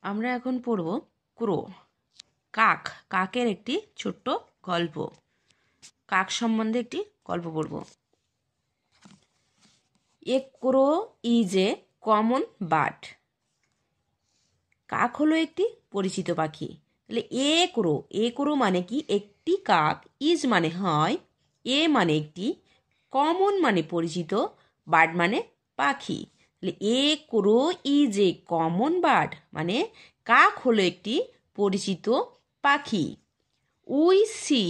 আমরা এখন পড়ব ক্রো, কাক। কাকের একটি ছোট্ট গল্প। কাক সম্বন্ধে একটি গল্প পড়ব। A crow is a common bird. কাক হলো একটি পরিচিত পাখি। তাহলে এ ক্রো মানে কি? একটি কাক। ইজ মানে হয়, এ মানে একটি, কমন মানে পরিচিত, বার্ড মানে পাখি। তাহলে a crow is a common bird মানে কাক হলো একটি পরিচিত পাখি। We see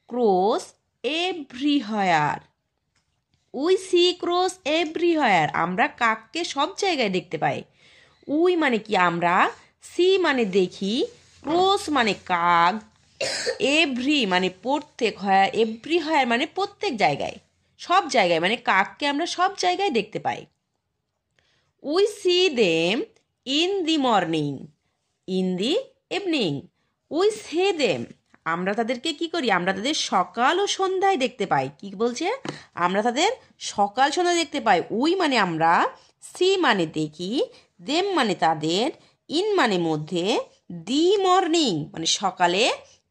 crows everywhere. We see crows everywhere. আমরা কাককে সব জায়গায় দেখতে পাই। উই মানে কি? আমরা। সি মানে দেখি। ক্রোস মানে কাক। এভরি মানে প্রত্যেক, হয় এভরিহোয়ার মানে প্রত্যেক জায়গায়, সব জায়গায়, মানে কাককে আমরা সব জায়গায় দেখতে পাই। We see them in the morning, in the evening. We see them, আমরা তাদেরকে কি করি? আমরা তাদের সকাল ও সন্ধ্যায় দেখতে পাই। কি বলছে? আমরা তাদের সকাল সন্ধ্যায় দেখতে পাই। উই মানে আমরা, সি মানে দেখি, দেম মানে তাদের, ইন মানে মধ্যে, দি মর্নিং মানে সকালে,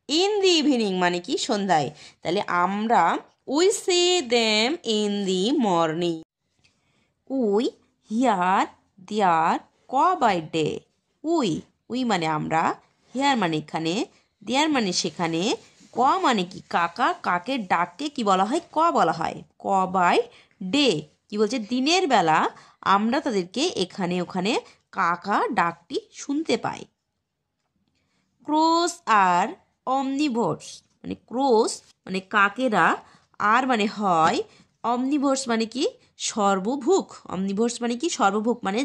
ইন দি ইভিনিং মানে কি? সন্ধ্যায়। তাহলে আমরা we see them in the morning. We hear their caw by day. We মানে আমরা, হিয়ার মানে এখানে, দেয়ার মানে সেখানে, ক মানে কি? কাকা। কাকের ডাককে কি বলা হয়? ক বলা হয়। ক বাই ডে কি বলছে? দিনের বেলা আমরা তাদেরকে এখানে ওখানে কাকা ডাকটি শুনতে পাই। ক্রোস আর অমনিভোর্স, মানে ক্রোস মানে কাকেরা, আর মানে হয়, অমনিভোর্স মানে কি? সর্বভুক। অমনিভোর্স মানে কি? সর্বভুক, মানে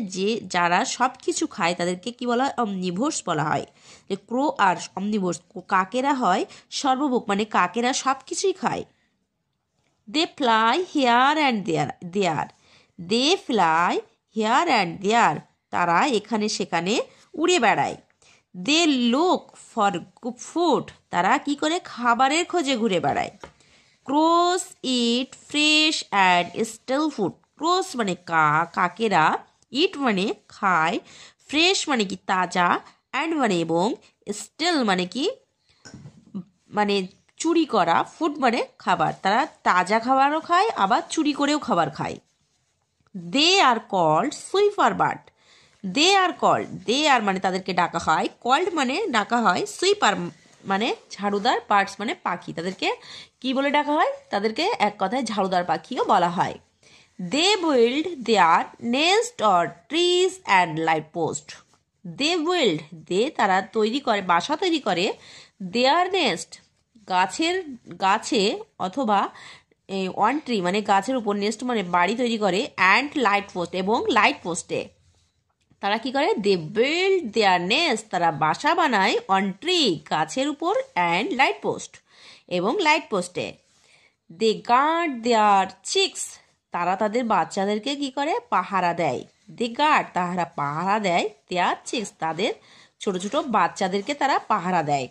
যারা সব কিছু খায় তাদেরকে কি বলা হয়? অমনিভোর্স বলা হয়। যে ক্রো আর অমনিভোর্স, কাকেরা হয় সর্বভুক, মানে কাকেরা সব কিছুই খায়। They fly here and there. They fly here and there, তারা এখানে সেখানে উড়ে বেড়ায়। দে লুক ফর ফুড, তারা কি করে? খাবারের খোঁজে ঘুরে বেড়ায়। Crows eat fresh and stale food. Crows মানে কাকেরা, ইট মানে খায়, ফ্রেশ মানে কি? তাজা, অ্যান্ড মানে এবং, স্টেল মানে কি? মানে চুরি করা, ফুড মানে খাবার। তারা তাজা খাবারও খায়, আবার চুরি করেও খাবার খায়। They are called sweeper bird. They are called, they are মানে তাদেরকে ডাকা হয়, কল্ড মানে ডাকা হয়, সুইপার মানে ঝাড়ুদার, বার্ডস মানে পাখি। তাদেরকে কি বলে ডাকা হয়? তাদেরকে এক কথায় ঝাড়ুদার পাখিও বলা হয়। They build their nest or trees and light post. They build, তারা তৈরি করে, বাসা তৈরি করে, দেয়ার নেস্ট গাছে অথবা ওয়ান ট্রি মানে গাছের উপর, নেস্ট মানে বাড়ি তৈরি করে, অ্যান্ড লাইট পোস্ট এবং লাইট পোস্টে তারা কি করে? দে বিল্ড দেয়ার নেস্ট, তারা বাসা বানায়, অন ট্রি গাছের উপর, অ্যান্ড লাইট পোস্ট এবং লাইট পোস্টে। দে গার্ড দেয়ার চিক্স, তারা তাদের বাচ্চাদেরকে কি করে? পাহারা দেয়। দে গার্ড, তারা পাহারা দেয়, দেয়ার চিক্স, তাদের ছোট ছোট বাচ্চাদেরকে তারা পাহারা দেয়।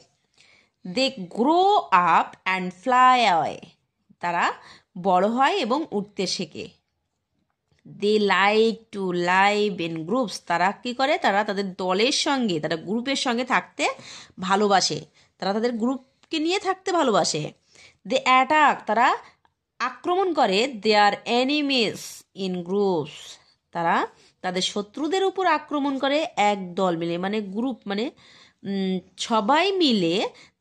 They grow up and fly away, তারা বড় হয় এবং উঠতে শেখে। They like to live in groups, তারা কি করে? তারা তাদের দলের সঙ্গে, তারা গ্রুপের সঙ্গে থাকতে ভালোবাসে। তারা তাদের গ্রুপকে নিয়ে থাকতে ভালোবাসে। দে অ্যাটাক, তারা আক্রমণ করে, দেয়ার এনিমিস ইন গ্রুপস, তারা তাদের শত্রুদের উপর আক্রমণ করে এক দল মিলে, মানে গ্রুপ মানে সবাই মিলে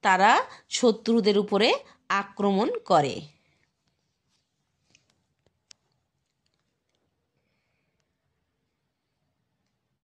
তারা শত্রুদের উপরে আক্রমণ করে।